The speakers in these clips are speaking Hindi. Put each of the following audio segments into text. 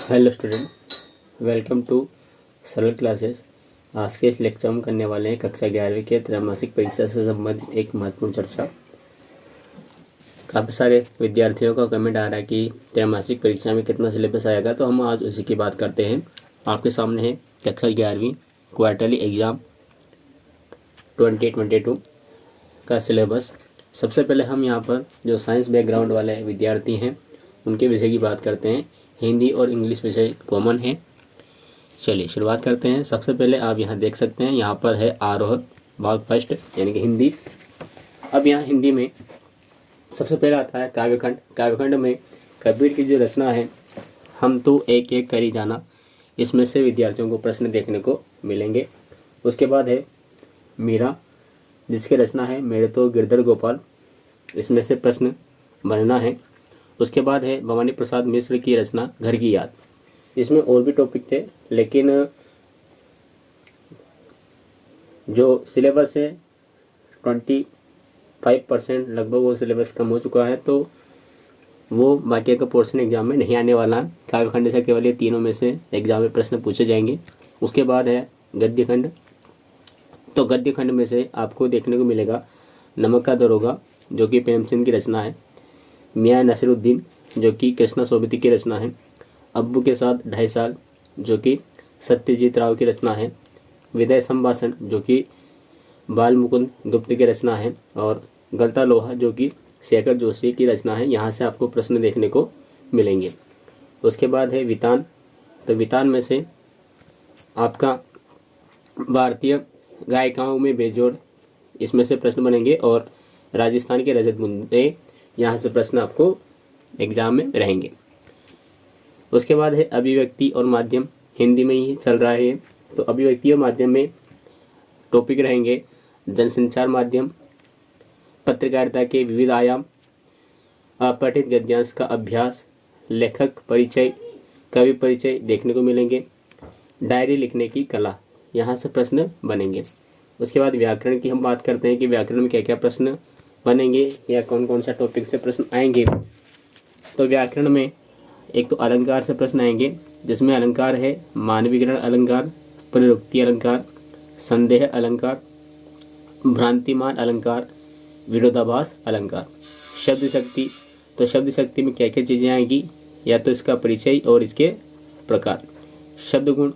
हेलो स्टूडेंट, वेलकम टू सरल क्लासेस। आज के इस लेक्चर में करने वाले हैं कक्षा 11वीं के त्रैमासिक परीक्षा से संबंधित एक महत्वपूर्ण चर्चा। काफ़ी सारे विद्यार्थियों का कमेंट आ रहा है कि त्रैमासिक परीक्षा में कितना सिलेबस आएगा, तो हम आज उसी की बात करते हैं। आपके सामने है कक्षा 11वीं क्वार्टरली एग्ज़ाम 2022 का सिलेबस। सबसे पहले हम यहाँ पर जो साइंस बैकग्राउंड वाले विद्यार्थी हैं उनके विषय की बात करते हैं। हिंदी और इंग्लिश विषय कॉमन है। चलिए शुरुआत करते हैं। सबसे पहले आप यहाँ देख सकते हैं, यहाँ पर है आरोह भाग फर्स्ट यानी कि हिंदी। अब यहाँ हिंदी में सबसे पहले आता है काव्यखंड। काव्यखंड में कबीर की जो रचना है हम तो एक एक करी जाना, इसमें से विद्यार्थियों को प्रश्न देखने को मिलेंगे। उसके बाद है मीरा, जिसकी रचना है मेरे तो गिरधर गोपाल, इसमें से प्रश्न बनना है। उसके बाद है भवानी प्रसाद मिश्र की रचना घर की याद। इसमें और भी टॉपिक थे, लेकिन जो सिलेबस है 25% लगभग वो सिलेबस कम हो चुका है, तो वो बाकी का पोर्शन एग्जाम में नहीं आने वाला है। काव्यखंड से केवल ये तीनों में से एग्जाम में प्रश्न पूछे जाएंगे। उसके बाद है गद्यखंड। तो गद्यखंड में से आपको देखने को मिलेगा नमक का दरोगा, जो कि प्रेमचंद की रचना है। मियाँ नसीरुद्दीन, जो कि कृष्णा सोबती की रचना है। अब्बू के साथ 2.5 साल, जो कि सत्यजीत राव की रचना है। विदय संभाषण, जो कि बाल मुकुंद गुप्त की रचना है। और गलता लोहा, जो कि शेखर जोशी की रचना है। यहाँ से आपको प्रश्न देखने को मिलेंगे। उसके बाद है वितान। तो वितान में से आपका भारतीय गायिकाओं में बेजोड़, इसमें से प्रश्न बनेंगे। और राजस्थान के रजत मुद्दे, यहाँ से प्रश्न आपको एग्जाम में रहेंगे। उसके बाद है अभिव्यक्ति और माध्यम, हिंदी में ही चल रहा है। तो अभिव्यक्ति और माध्यम में टॉपिक रहेंगे जनसंचार माध्यम, पत्रकारिता के विविध आयाम, अपठित गद्यांश का अभ्यास, लेखक परिचय, कवि परिचय देखने को मिलेंगे। डायरी लिखने की कला, यहाँ से प्रश्न बनेंगे। उसके बाद व्याकरण की हम बात करते हैं कि व्याकरण में क्या क्या प्रश्न बनेंगे या कौन कौन सा टॉपिक से प्रश्न आएंगे। तो व्याकरण में एक तो अलंकार से प्रश्न आएंगे, जिसमें अलंकार है मानवीकरण अलंकार, प्रयुक्ति अलंकार, संदेह अलंकार, भ्रांतिमान अलंकार, विरोधाभास अलंकार। शब्द शक्ति, तो शब्द शक्ति में क्या क्या चीज़ें आएंगी, या तो इसका परिचय और इसके प्रकार। शब्द गुण,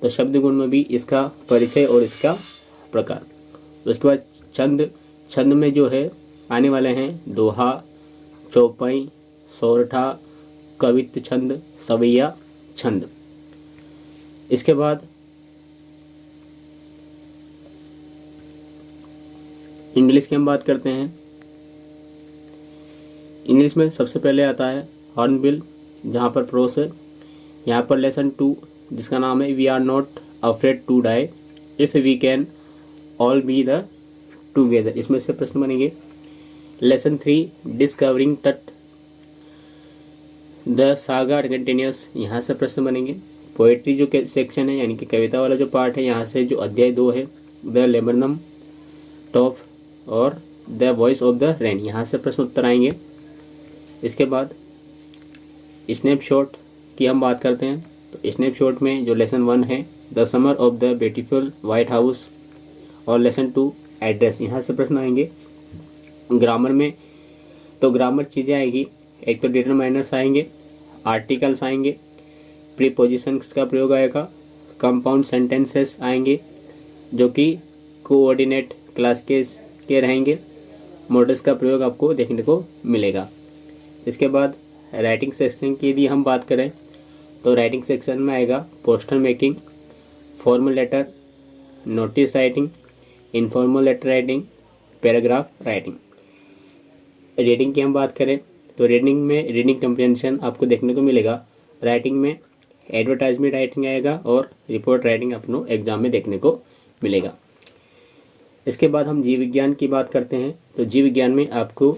तो शब्द गुण में भी इसका परिचय और इसका प्रकार। उसके बाद छंद, छंद में जो है आने वाले हैं दोहा, चौपाई, सोरठा, कवित्व छंद, सवैया छंद। इसके बाद इंग्लिश की हम बात करते हैं। इंग्लिश में सबसे पहले आता है हॉर्नबिल, जहाँ पर प्रोस है। यहाँ पर लेसन 2, जिसका नाम है we are not afraid to die if we can all be the together, इसमें से प्रश्न बनेंगे। Lesson 3 discovering Tut the saga continues, यहाँ से प्रश्न बनेंगे। पोएट्री जो सेक्शन है यानी कि कविता वाला जो पार्ट है, यहाँ से जो अध्याय 2 है द लेबरनम टॉप और the voice of the rain, यहाँ से प्रश्न उत्तर आएंगे। इसके बाद स्नैपशॉट की हम बात करते हैं। तो स्नैपशॉट में जो लेसन 1 है the summer of the beautiful white house, और लेसन 2 एड्रेस, यहाँ से प्रश्न आएंगे। ग्रामर में तो ग्रामर चीज़ें आएगी, एक तो डिटरमाइनर्स आएंगे, आर्टिकल्स आएंगे, प्रीपोजिशंस का प्रयोग आएगा, कंपाउंड सेंटेंसेस आएंगे जो कि कोऑर्डिनेट क्लास के रहेंगे, मॉडल्स का प्रयोग आपको देखने को मिलेगा। इसके बाद राइटिंग सेक्शन की यदि हम बात करें तो राइटिंग सेक्शन में आएगा poster making, formal letter, notice writing, informal letter writing, paragraph writing. Reading की हम बात करें तो रीडिंग में रीडिंग कम्प्रीहेंशन आपको देखने को मिलेगा। राइटिंग में एडवर्टाइजमेंट राइटिंग आएगा और रिपोर्ट राइटिंग अपनों एग्जाम में देखने को मिलेगा। इसके बाद हम जीव विज्ञान की बात करते हैं। तो जीव विज्ञान में आपको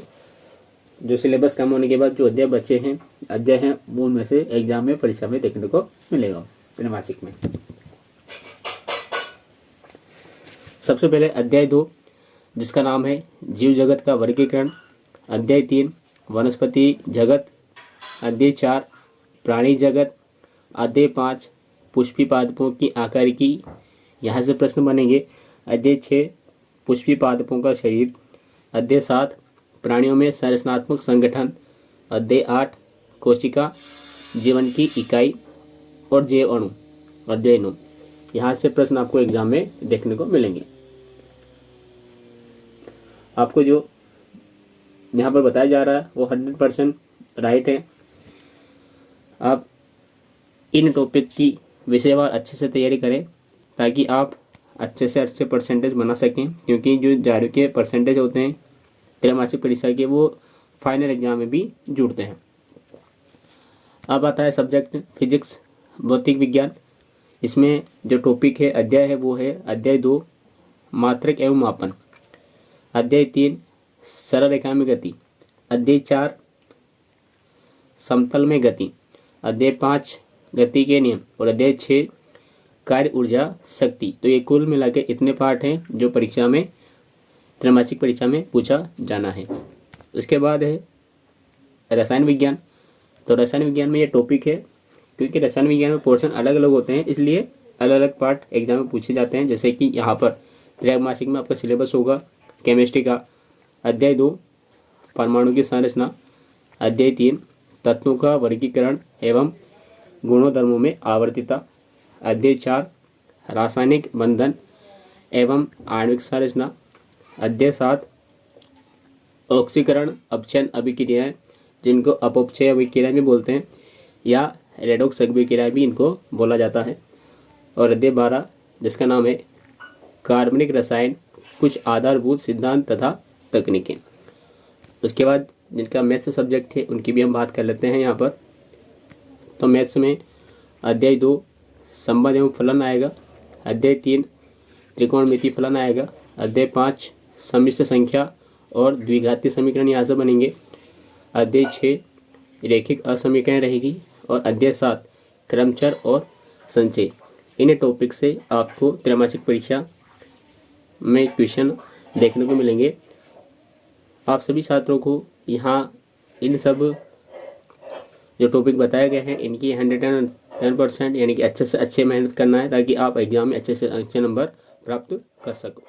जो सिलेबस कम होने के बाद जो अध्याय हैं वो में से एग्जाम में परीक्षा में देखने को मिलेगा त्रैमासिक में। सबसे पहले अध्याय 2, जिसका नाम है जीव जगत का वर्गीकरण। अध्याय 3 वनस्पति जगत। अध्याय 4 प्राणी जगत। अध्याय 5 पुष्पी पादपों की आकारिकी, यहाँ से प्रश्न बनेंगे। अध्याय 6 पुष्पी पादपों का शरीर। अध्याय 7 प्राणियों में संरचनात्मक संगठन। अध्याय 8 कोशिका जीवन की इकाई और जैव अणु। अध्याय 9 यहाँ से प्रश्न आपको एग्जाम में देखने को मिलेंगे। आपको जो यहाँ पर बताया जा रहा है वो 100% राइट है। आप इन टॉपिक की विषयवार अच्छे से तैयारी करें ताकि आप अच्छे से अच्छे परसेंटेज बना सकें, क्योंकि जो जारी के परसेंटेज होते हैं त्रैमासिक परीक्षा के वो फाइनल एग्जाम में भी जुड़ते हैं। अब आता है सब्जेक्ट फिजिक्स भौतिक विज्ञान। इसमें जो टॉपिक है अध्याय है वो है अध्याय 2 मात्रक एवं मापन। अध्याय 3 सरल रेखा में गति। अध्याय 4 समतल में गति। अध्याय 5 गति के नियम और अध्याय 6 कार्य ऊर्जा शक्ति। तो ये कुल मिला के इतने पार्ट हैं जो परीक्षा में त्रैमासिक परीक्षा में पूछा जाना है। उसके बाद है रसायन विज्ञान। तो रसायन विज्ञान में ये टॉपिक है, क्योंकि रसायन विज्ञान में पोर्शन अलग अलग होते हैं इसलिए अलग अलग पार्ट एग्जाम में पूछे जाते हैं। जैसे कि यहाँ पर त्रैमासिक में आपका सिलेबस होगा केमिस्ट्री का। अध्याय 2 परमाणु की संरचना। अध्याय 3 तत्वों का वर्गीकरण एवं गुणोधर्मों में आवर्तिता। अध्याय 4 रासायनिक बंधन एवं आणविक संरचना। अध्याय 7 ऑक्सीकरण अपचयन अभिक्रियाएं, जिनको अपक्षय अभिक्रिया भी बोलते हैं या रेडॉक्स अभिक्रिया भी इनको बोला जाता है। और अध्याय 12 जिसका नाम है कार्बनिक रसायन, कुछ आधारभूत सिद्धांत तथा तकनीकें। उसके बाद जिनका मैथ्स सब्जेक्ट है उनकी भी हम बात कर लेते हैं यहाँ पर। तो मैथ्स में अध्याय 2 संबंध एवं फलन आएगा। अध्याय 3 त्रिकोणमिति फलन आएगा। अध्याय 5 सम्मिश्र संख्या और द्विघातीय समीकरण यहाँ से बनेंगे। अध्याय 6 रैखिक असमीकरण रहेगी और अध्याय 7 क्रमचर और संचय। इन टॉपिक से आपको त्रैमासिक परीक्षा में क्वेश्चन देखने को मिलेंगे। आप सभी छात्रों को यहाँ इन सब जो टॉपिक बताए गए हैं इनकी 110% यानी कि अच्छे से अच्छे मेहनत करना है ताकि आप एग्जाम में अच्छे से अच्छे नंबर प्राप्त कर सको।